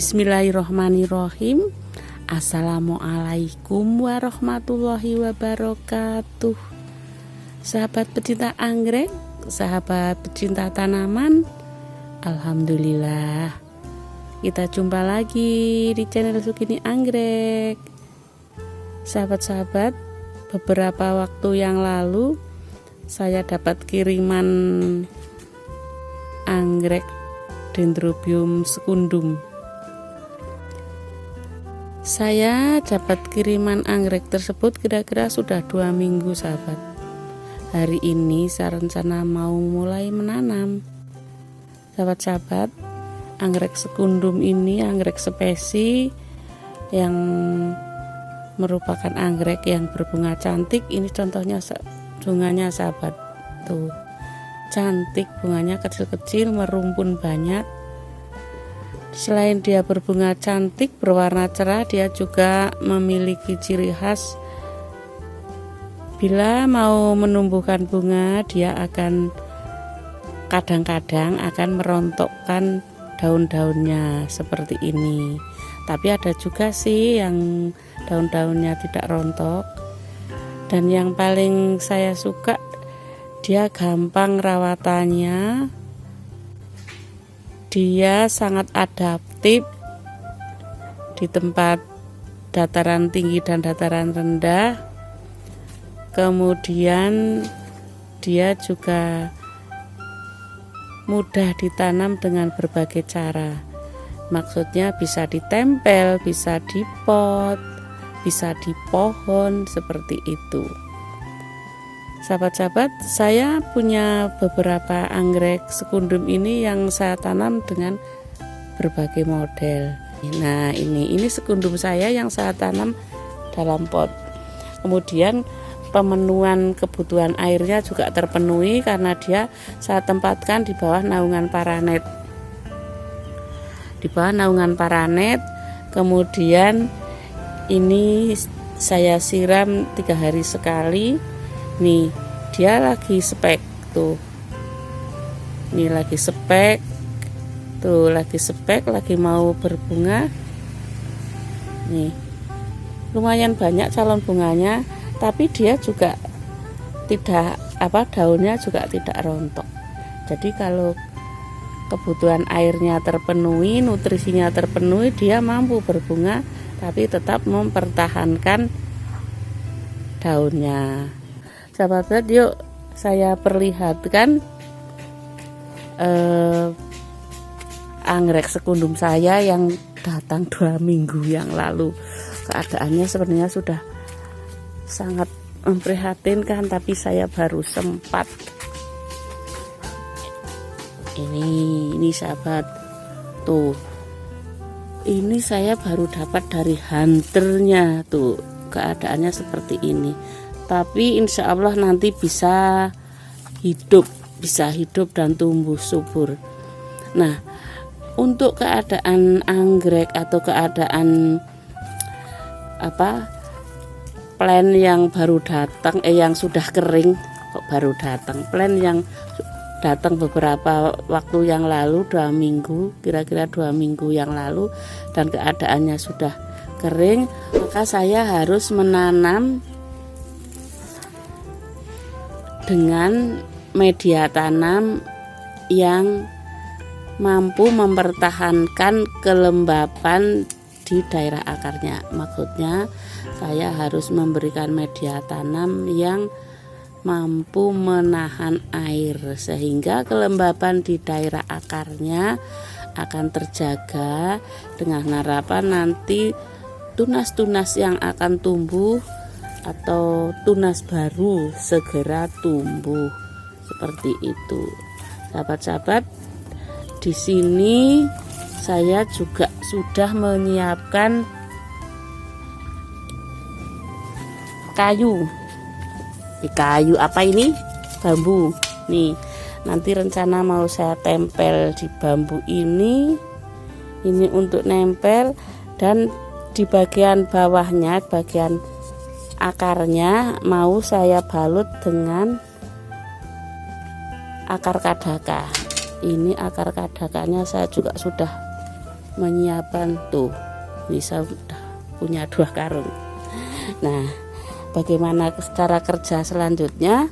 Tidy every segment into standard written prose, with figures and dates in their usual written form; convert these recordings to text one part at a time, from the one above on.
Bismillahirrohmanirrohim. Assalamualaikum warahmatullahi wabarakatuh. Sahabat pecinta anggrek, sahabat pecinta tanaman, alhamdulillah kita jumpa lagi di channel Sukini Anggrek. Sahabat-sahabat, beberapa waktu yang lalu saya dapat kiriman anggrek Dendrobium secundum. Saya dapat kiriman anggrek tersebut kira-kira sudah 2 minggu, sahabat. Hari ini saya rencana mau mulai menanam. Sahabat-sahabat, anggrek secundum ini anggrek spesies yang merupakan anggrek yang berbunga cantik. Ini contohnya bunganya, sahabat. Tuh, cantik, bunganya kecil-kecil, merumpun banyak. Selain dia berbunga cantik, berwarna cerah, dia juga memiliki ciri khas. Bila mau menumbuhkan bunga, dia akan kadang-kadang akan merontokkan daun-daunnya seperti ini. Tapi ada juga sih yang daun-daunnya tidak rontok. Dan yang paling saya suka, dia gampang rawatannya. Dia sangat adaptif di tempat dataran tinggi dan dataran rendah. Kemudian dia juga mudah ditanam dengan berbagai cara. Maksudnya bisa ditempel, bisa di pot, bisa di pohon, seperti itu. Sahabat-sahabat, saya punya beberapa anggrek secundum ini yang saya tanam dengan berbagai model. Nah, ini secundum saya yang saya tanam dalam pot. Kemudian pemenuhan kebutuhan airnya juga terpenuhi karena dia saya tempatkan di bawah naungan paranet. Di bawah naungan paranet. Kemudian ini saya siram 3 hari sekali. Nih, dia lagi spek tuh. Ini lagi spek. Tuh, lagi spek, lagi mau berbunga. Nih. Lumayan banyak calon bunganya, tapi dia juga tidak daunnya juga tidak rontok. Jadi kalau kebutuhan airnya terpenuhi, nutrisinya terpenuhi, dia mampu berbunga tapi tetap mempertahankan daunnya. Sahabat, yuk saya perlihatkan anggrek secundum saya yang datang 2 minggu yang lalu. Keadaannya sebenarnya sudah sangat memprihatinkan, tapi saya baru sempat. Ini sahabat, tuh. Ini saya baru dapat dari hunternya, tuh. Keadaannya seperti ini. Tapi insya Allah nanti bisa hidup dan tumbuh subur. Nah, untuk keadaan anggrek atau keadaan plant yang baru datang, yang sudah kering, kok baru datang, plant yang datang beberapa waktu yang lalu, 2 minggu, kira-kira 2 minggu yang lalu, dan keadaannya sudah kering, maka saya harus menanam dengan media tanam yang mampu mempertahankan kelembapan di daerah akarnya. Maksudnya saya harus memberikan media tanam yang mampu menahan air sehingga kelembapan di daerah akarnya akan terjaga, dengan harapan nanti tunas-tunas yang akan tumbuh atau tunas baru segera tumbuh, seperti itu. Sahabat-sahabat, di sini saya juga sudah menyiapkan kayu apa ini? Bambu. Nih, nanti rencana mau saya tempel di bambu ini untuk nempel, dan di bagian bawahnya, bagian akarnya mau saya balut dengan akar kadaka. Ini akar kadakanya saya juga sudah menyiapkan tuh, ini saya sudah punya 2 karung. Nah, bagaimana cara kerja selanjutnya?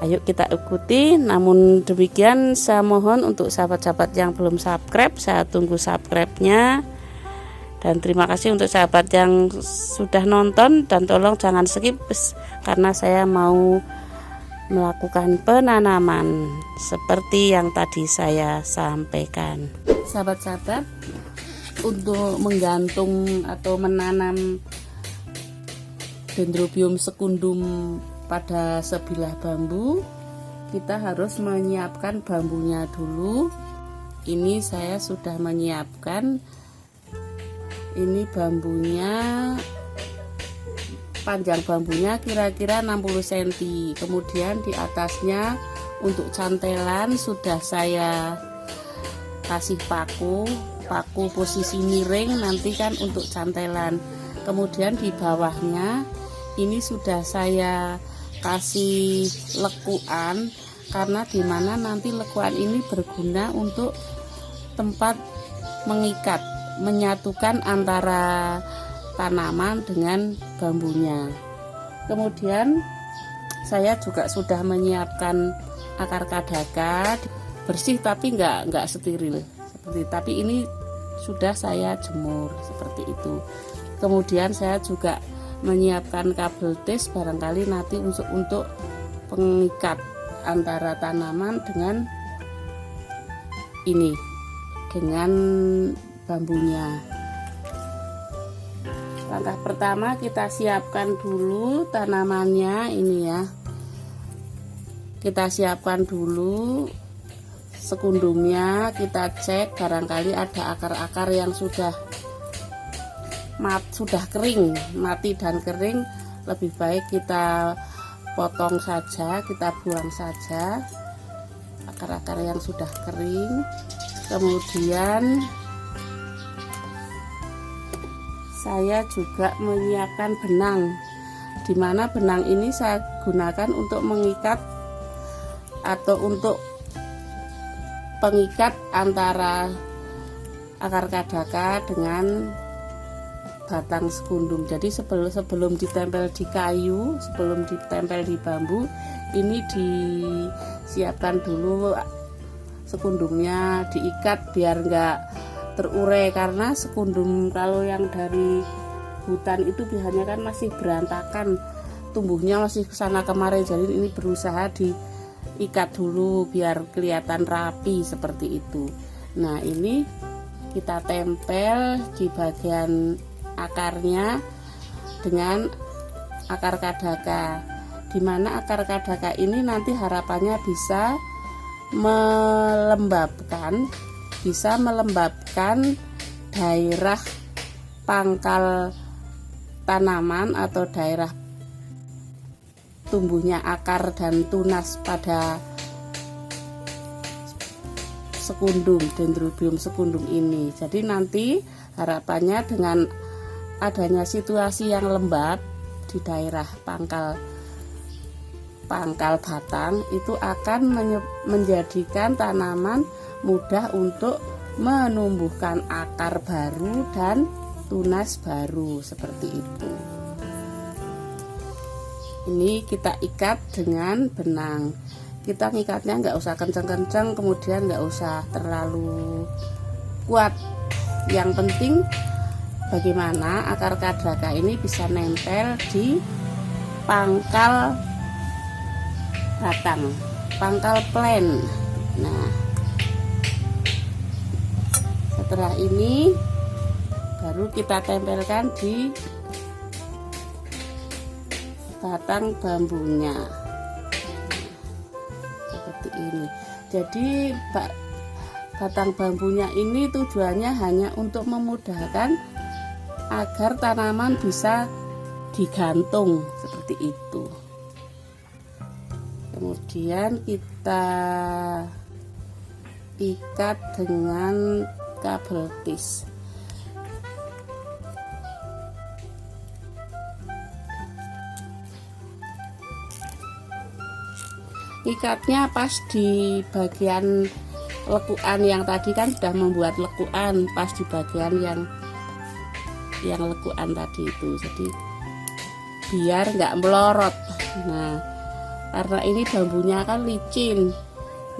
Ayo kita ikuti. Namun demikian saya mohon untuk sahabat-sahabat yang belum subscribe, saya tunggu subscribe-nya. Dan terima kasih untuk sahabat yang sudah nonton, dan tolong jangan skip karena saya mau melakukan penanaman seperti yang tadi saya sampaikan. Sahabat-sahabat, untuk menggantung atau menanam Dendrobium secundum pada sebilah bambu, kita harus menyiapkan bambunya dulu. Ini saya sudah menyiapkan, ini bambunya, panjang bambunya kira-kira 60 cm. Kemudian di atasnya untuk cantelan sudah saya kasih paku posisi miring, nanti kan untuk cantelan. Kemudian di bawahnya ini sudah saya kasih lekuan, karena dimana nanti lekuan ini berguna untuk tempat mengikat, menyatukan antara tanaman dengan bambunya. Kemudian saya juga sudah menyiapkan akar kadaka, bersih tapi enggak steril seperti, tapi ini sudah saya jemur seperti itu. Kemudian saya juga menyiapkan kabel tis, barangkali nanti untuk pengikat antara tanaman dengan ini, dengan bambunya. Langkah pertama kita siapkan dulu tanamannya ini ya. Kita siapkan dulu sekundumnya, kita cek barangkali ada akar-akar yang sudah kering, mati dan kering, lebih baik kita potong saja, kita buang saja akar-akar yang sudah kering. Kemudian saya juga menyiapkan benang, dimana benang ini saya gunakan untuk mengikat atau untuk pengikat antara akar kadaka dengan batang sekundum. Jadi sebelum ditempel di kayu, sebelum ditempel di bambu, ini disiapkan dulu sekundumnya, diikat biar enggak terurai, karena sekundum kalau yang dari hutan itu biasanya kan masih berantakan, tumbuhnya masih kesana kemari, jadi ini berusaha diikat dulu biar kelihatan rapi seperti itu. Nah, ini kita tempel di bagian akarnya dengan akar kadaka, dimana akar kadaka ini nanti harapannya bisa melembabkan daerah pangkal tanaman atau daerah tumbuhnya akar dan tunas pada sekundum, Dendrobium secundum ini. Jadi nanti harapannya dengan adanya situasi yang lembab di daerah pangkal batang itu akan menjadikan tanaman mudah untuk menumbuhkan akar baru dan tunas baru seperti itu. Ini kita ikat dengan benang. Kita ngikatnya nggak usah kencang-kencang, kemudian nggak usah terlalu kuat. Yang penting bagaimana akar kadaka ini bisa nempel di pangkal batang, pangkal plant. Nah, setelah ini baru kita tempelkan di batang bambunya seperti ini. Jadi batang bambunya ini tujuannya hanya untuk memudahkan agar tanaman bisa digantung seperti itu. Kemudian kita ikat dengan kabel tis. Ikatnya pas di bagian lekuan yang tadi kan sudah membuat lekuan pas di bagian yang lekuan tadi itu, jadi biar nggak melorot. Nah, karena ini bambunya kan licin,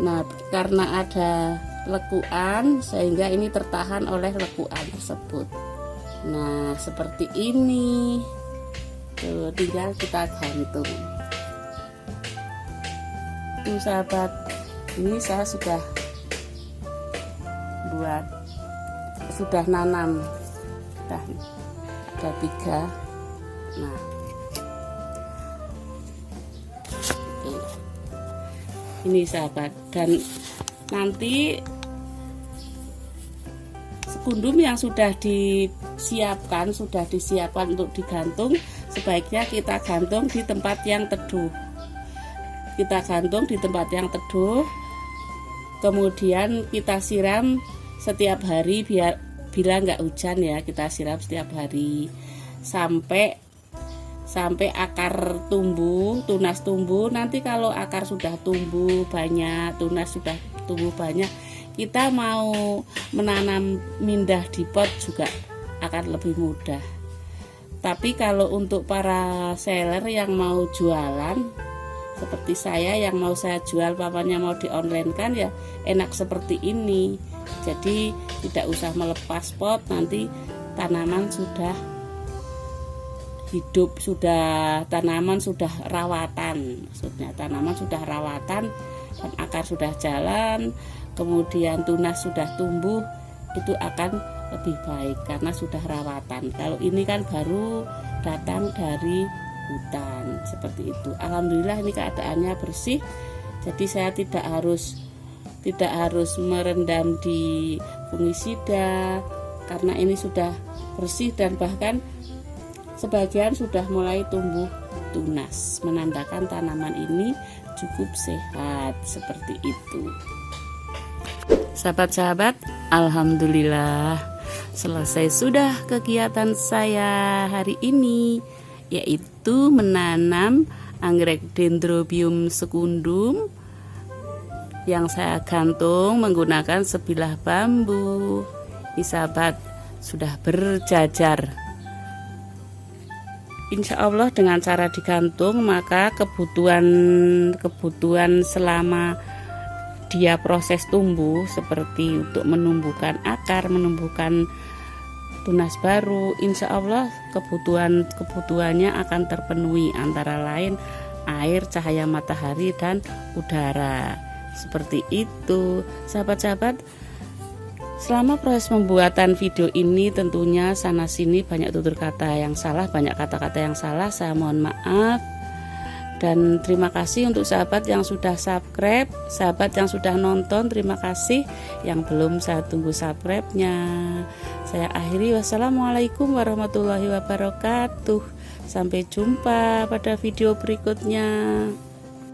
nah karena ada lekuan sehingga ini tertahan oleh lekuan tersebut. Nah, seperti ini tuh, tinggal kita gantung tuh sahabat. Ini saya sudah nanam, sudah ada 3. Nah, ini sahabat, dan nanti sekundum yang sudah disiapkan untuk digantung, sebaiknya kita gantung di tempat yang teduh. Kemudian kita siram setiap hari, bila nggak hujan ya, kita siram setiap hari sampai akar tumbuh, tunas tumbuh. Nanti kalau akar sudah tumbuh banyak, tunas sudah tumbuh banyak, kita mau menanam mindah di pot juga akan lebih mudah. Tapi kalau untuk para seller yang mau jualan seperti saya, yang mau saya jual, papanya mau di online kan, ya enak seperti ini. Jadi tidak usah melepas pot, nanti tanaman sudah hidup, tanaman sudah rawatan, maksudnya tanaman sudah rawatan dan akar sudah jalan, kemudian tunas sudah tumbuh, itu akan lebih baik karena sudah rawatan. Kalau ini kan baru datang dari hutan seperti itu. Alhamdulillah ini keadaannya bersih, jadi saya tidak harus merendam di fungisida karena ini sudah bersih, dan bahkan sebagian sudah mulai tumbuh tunas, menandakan tanaman ini cukup sehat seperti itu. Sahabat-sahabat, alhamdulillah selesai sudah kegiatan saya hari ini, yaitu menanam anggrek Dendrobium secundum yang saya gantung menggunakan sebilah bambu. Ini sahabat, sudah berjajar. Insya Allah dengan cara digantung, maka kebutuhan selama dia proses tumbuh, seperti untuk menumbuhkan akar, menumbuhkan tunas baru, insya Allah kebutuhannya akan terpenuhi, antara lain air, cahaya matahari, dan udara. Seperti itu sahabat-sahabat. Selama proses pembuatan video ini tentunya sana sini banyak tutur kata yang salah, banyak kata-kata yang salah, saya mohon maaf. Dan terima kasih untuk sahabat yang sudah subscribe, sahabat yang sudah nonton, terima kasih. Yang belum, saya tunggu subscribe-nya. Saya akhiri, wassalamualaikum warahmatullahi wabarakatuh. Sampai jumpa pada video berikutnya.